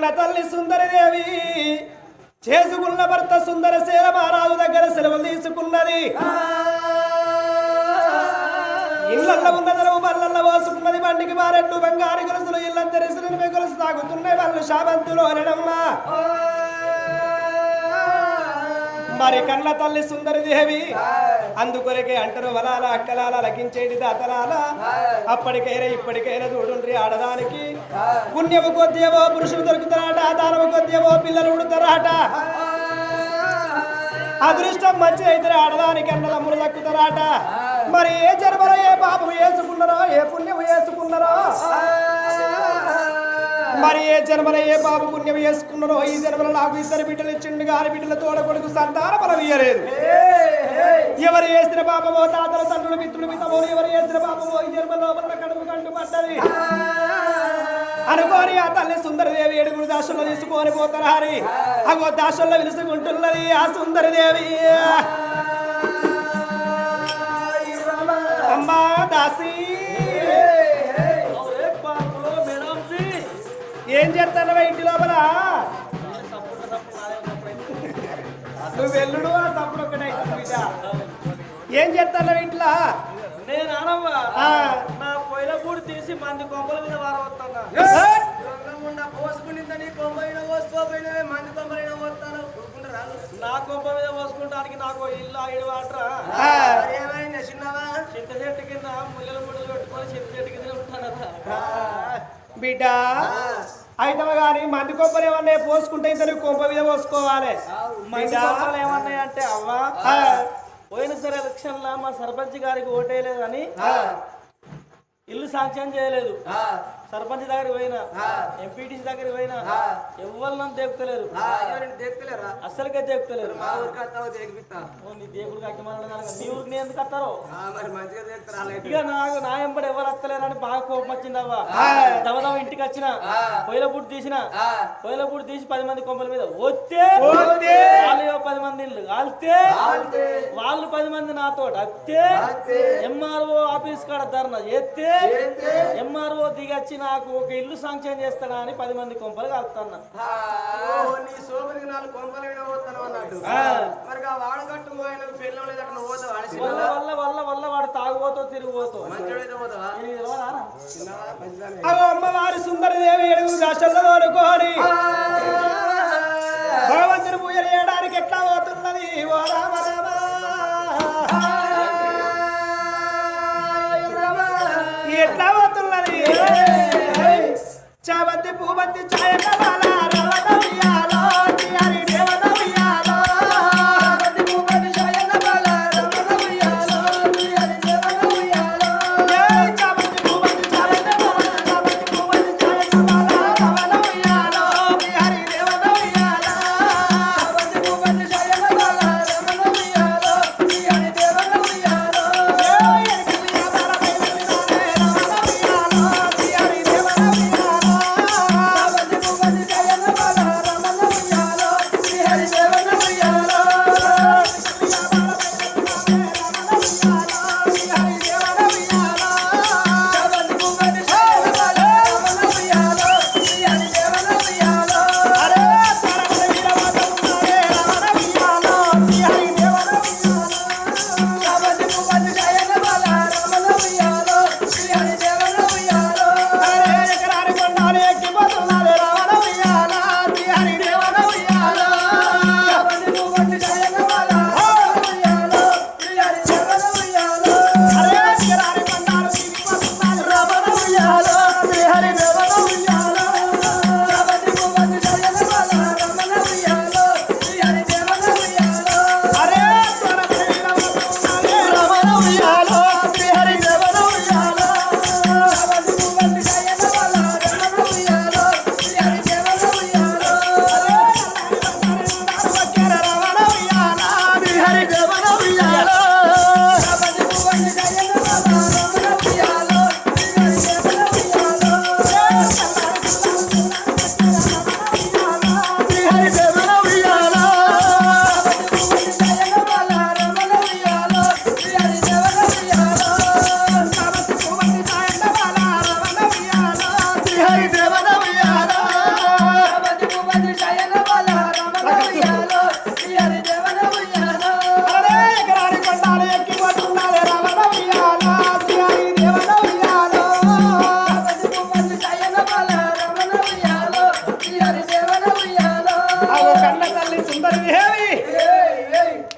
కన్న తల్లి సుందరదేవి చేసుకున్న భర్త సుందరసేన మహారాజు దగ్గర సెలవులు తీసుకున్నది. ఇళ్ళల్లో ఉన్న తెరవు బల్లల్లో పోసుకున్నది. బండికి మారెట్టు బంగారు గొలుసులు ఇళ్ళంతా రిసులు గొలుసు తాగుతున్నాయి. వాళ్ళు శాబంతులు అనడమ్మా. మరి కన్న తల్లి సుందరదేవి అందుకొరకే అంటారు వలాల అక్కలాల లగించేటి దాతలాల. అప్పటికైనా ఇప్పటికైనా చూడుండ్రి ఆడదానికి పుణ్యము కొద్దేవో పురుషులు దొరుకుతారట, దానము కొద్దేవో పిల్లలు ఉడతారట. అదృష్టం మంచి అయితే ఆడదానికి అన్నదమ్ములు దక్కుతారట. మరి ఏ జన్మలో ఏ పాపం వేసుకున్నారో ఏ పుణ్యం వేసుకున్నారో, మరి ఏ జన్మలో ఏ బాబు పుణ్యం వేసుకున్నారో ఈ జన్మలో నాకు ఇద్దరు బిడ్డలు ఇచ్చిండు గారి బిడ్డల తోడ కొడుకు సంతాన బలం ఇయ్యలేదు. ఎవరు వేసిన పాపమో తాతల తండ్రులు మిత్రులు మితమో ఎవరు వేసిన పాపమో ఈ జన్మలో కడుపు కంటు పడ్డది అనుకోని ఆ తల్లి సుందరదేవి ఏడుగురు దాసుల్లో తీసుకొని పోతారు. హరి అగో దాసుల్లో విలుసుకుంటున్నది ఆ సుందరదేవి. అమ్మా దాసి ఏం చేస్తానవా ఇంటి లోపల? నువ్వు వెల్లుడు ఆ తప్పుడు ఒకటైతే ఏం చేస్తానవా ఇంట్లో? నేను అనవ్వా నా పొయ్యిల పూడి తీసి మంది కొంపల మీద వారవస్తాను. పోసుకునిందని కొంప మీద పోసుకోపోయినవే మంది కొంపల మీద పోస్తాను. నా కొంప మీద పోసుకుంటానికి నాకు ఇల్లు ఆగిడు వాటరా. ఏమైంది చిన్నవా? చింత చెట్టు కింద ముల్లల ముళ్ళు పెట్టుకొని చింత చెట్టు కింద ఉంటానట బిడ్డ. అయితే గాని మంది కొంపలు ఏమన్నా పోసుకుంటే ఇంత కొంప మీద పోసుకోవాలి. మంది కొంపలు ఏమన్నాయంటే అవ్వా పోయిన సరే ఎలక్షన్ లా మా సర్పంచ్ గారికి ఓటేయలేదని ఇల్లు శాంక్షన్ చేయలేదు. సర్పంచ్ దగ్గరికి పోయినా, ఎంపీటీసీ దగ్గరికి పోయినా ఎవరు నన్ను దేకుతలేరు. అస్సలుగా దేకుతలేరు. నీ దేవుడికి నీ ఊరికి నేను ఎందుకు వస్తారో ఇక నాకు నా ఎంబడి ఎవరు వస్తలేరని బాగా కోపం వచ్చిందవ్వా. దవదవ ఇంటికి వచ్చిన పొయ్యిల బుడ్డు తీసిన పొయ్యిల బుడ్డు తీసి 10 మంది కొంపల మీద వస్తే వాళ్ళు 10 మంది ఇల్లు కాలితే వాళ్ళు 10 మంది నాతో అత్తే ఎంఆర్ఓ ఆఫీస్ కాడ ధర్నా చేస్తే ఎంఆర్ఓ దిగచ్చి నాకు ఒక ఇల్లు శాంక్షన్ చేస్తాడా అని 10 మంది కొంపలు కలుపుతున్నా. వాడు తాగుపోతావు తిరిగిపోతావు. అమ్మవారి సుందరదేవి ఏడుగురు రాష్ట్రంలో అనుకోని భగవంతుని పూజలు చేయడానికి ఎట్లా పోతున్నది? ఓ రామ రామ ఎట్లా పోతున్నది? చాబంతి పూబంతి ఛాయ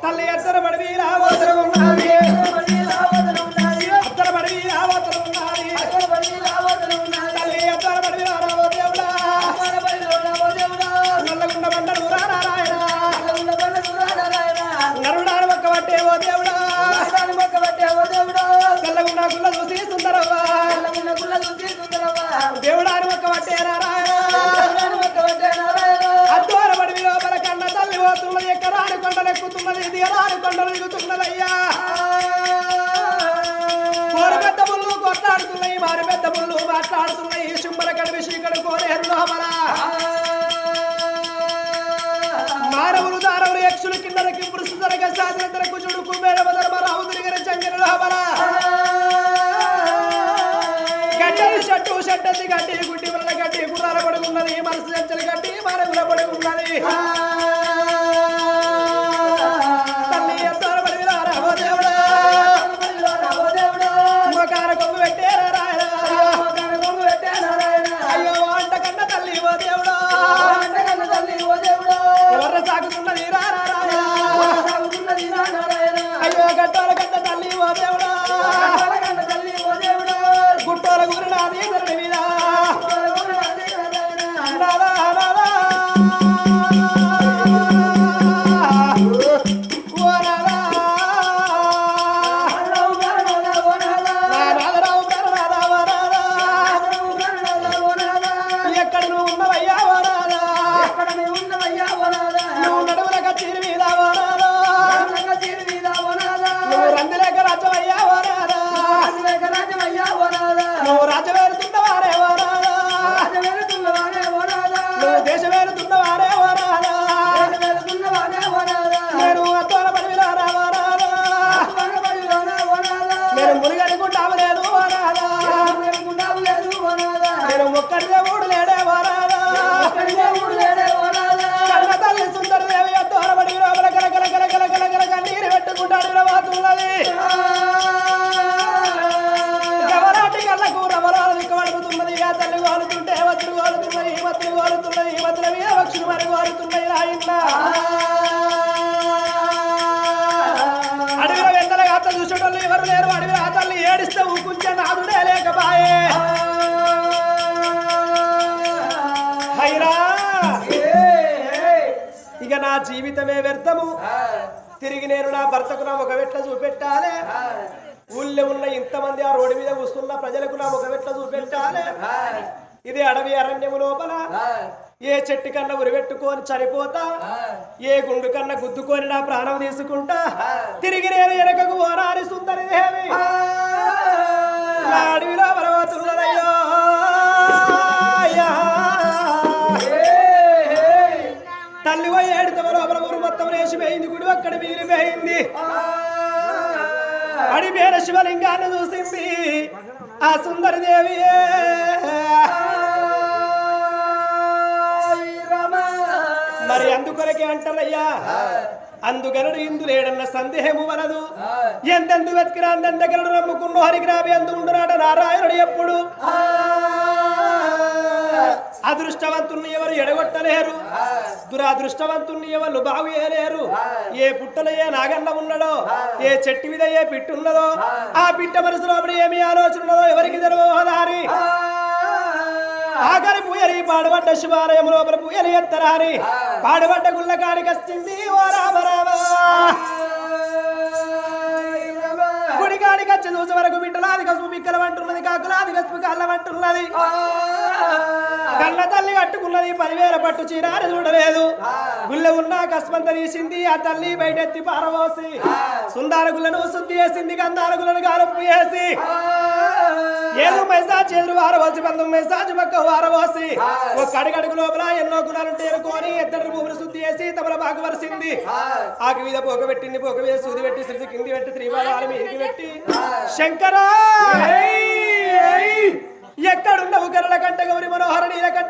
తల్లి అత్తర పడి రావతరం ఉన్నది అత్తర పడి రావతరం ఉన్నది తల్లి అత్తర పడి రావో దేవుడా నల్లగుండ బండలు రానారాయణ నరుడారు ఒక్క పట్టే ఓ దేవుడా నల్లగుండ గుల్ల చూసి సుందరవ్వ దేవుడారు ఒక్క పట్టే నారాయణ అద్దోర పడి లోపల కన్న తల్లి పోతున్నది ఎక్కరాని కొండలు ఎక్కుతున్నది దిగరాని కొండలు దిగుతున్నదయ్యా కోరు పెద్ద ముళ్ళు కొట్లాడుతున్నాయి మారి పెద్ద ముళ్ళు మాట్లాడుతున్నాయి శుంభల కడివి శ్రీకడు కోరేరు లోపల మానవులు దానవులు యక్షులు కిందలకి పురుషు తరగ సాధన తరకు చుడుకు మేడమ ధర్మరావు తిరిగిన చంగిన లోపల గడ్డలు షట్టు షట్టది గడ్డి గుడ్డి వల్ల గడ్డి గుర్రాల పడుకున్నది మనసు చంచలు గడ్డి మానవుల పడుకున్నది తల్లి ఎంతోర పడి రావో దేవుడా మొకాన కొమ్ము పెట్టేరా రాయరా అయ్యో అంట కన్న తల్లి ఓ దేవుడా ఎవర్ర సాగుతున్నది రారాయణ అయ్యో గట్టోల కన్న తల్లి ఓ దేవుడా గుట్టోల గురునాది ధరణి మీద నాదా నాదా ఓ నాదా నాదారావు ప్రణనాదా ఓ నాదా ఎక్కడ నువ్వు ఉన్నవయ్యా ఓ నాదా నువ్వు నడువుల కచ్చీరి మీద ఓ నాదా నువ్వు రంగులేక రాజ్యమయ్యా ఓ నాదా నువ్వు రాజ్యమేరుతున్నవారే ఓ నాదా నువ్వు దేశమేరుతున్నవారే ఓ నాదా నేను అత్తోర పడి రారా ఓ నాదా నేను మునిగనుకుంటాము లేదు ఓ నాదా నేను ఒక్కడి దేవుడు లేడే ఓ నాదా కన్న తల్లి సుందరదేవి అత్తోర పడి లోపల కల కల కల కల కల కల కన్నీరు పెట్టుకుంటాడు వినబోతున్నది గవరాటి కళ్ళకు రవరాలు దిక్కబడుతున్నది ఆ తల్లి వాలుతుంటే వత్తులు వాలుతున్నాయి వత్తులు వాలుతున్నాయి వత్తుల మీద పక్షులు మరి వాలుతున్నాయి రాయింట అడవిలో వెందల గాత చూసేటోళ్ళు ఎవరు లేరు అడవిలో ఆ తల్లి ఏడిస్తే ఊకుంచే నాదుడే లేకపాయే హైరా ఇక నా జీవితమే వ్యర్థము తిరిగి నేను నా భర్తకు నా ఒక వెట్ల చూపెట్టాలి ఊళ్ళో ఉన్న ఇంతమంది ఆ రోడ్డు మీద వస్తున్న ప్రజలకు నా ఒక వెట్ల చూపెట్టాలి ఇది అడవి అరణ్యము లోపల ఏ చెట్టు కన్నా ఉరిపెట్టుకొని చనిపోతా ఏ గుండు కన్నా గుద్దుకొని నా ప్రాణం తీసుకుంటా తిరిగి నేను వెనకకు ఓరాని సుందరి దేవి నా అడవిలో పరవతున్నదయ్యో తల్లి పోయి ఏడుతవ లోపల ఊరు మొత్తం వేసిపోయింది గుడి ఒక్కడి మిగిలిపోయింది అడిపేర శివలింగాన్ని చూసింది ఆ సుందరి దేవి మరి అందుకొరకే అంటారయ్యా అందుగనడు ఇందులేడన్న సందేహము వలదు ఎంతెందు వెతికిరా అందరి దగ్గర నమ్ముకున్న హరిగ్రామి అందు ఉండునాట నారాయణుడు ఎప్పుడు అదృష్టవంతుల్ని ఎవరు ఎడగొట్టలేరు దురాదృష్టవంతుల్ని ఎవరు బాగు చేయలేరు ఏ పుట్టలో ఏ నాగన్న ఉన్నాడో ఏ చెట్టు మీద ఏ పిట్టున్నదో ఆ పిట్ట మనసులో ఏమి ఆలోచన ఉన్నదో ఎవరికి తెలవదారి ఆఖరి పూయలి పాడబడ్డ శివాలయం లోపల పూయలి ఎత్తరాని పాడబడ్డ గుళ్ళకాడికి వచ్చింది ఓ రామ రామ గుడికాడికి వచ్చి చూసే వరకు బిడ్డలాది కసుపు బిక్కల అంటున్నది కాకులాది కసుపు కళ్ళ అంటున్నది కళ్ళ తల్లి కట్టుకున్నది 10,000 పట్టు చీరాని చూడలేదు గుళ్ళ ఉన్న కస్మంత తీసింది ఆ తల్లి బయటెత్తి పారబోసి సుందార గుళ్ళను శుద్ధి చేసింది గంధార గుళ్ళను గాలుపు వేసి ఏదో మెసాజ్ ఎదురు వారవోసి 19 మెసాజ్ పక్క వారవోసి ఒక అడుగడుగు లోపల ఎన్నో గుణాలుంటే ఎరుకొని ఎద్దరు భూమిని శుద్ధి చేసి తమల బాగు వరిసింది ఆకు మీద పోక పెట్టింది పోక మీద సూది పెట్టి సిరిసి కింది పెట్టి త్రిపాదాల మీదకి పెట్టి శంకరా ఎక్కడున్నవు గరుల కంట గౌరి మనోహర నీల కంట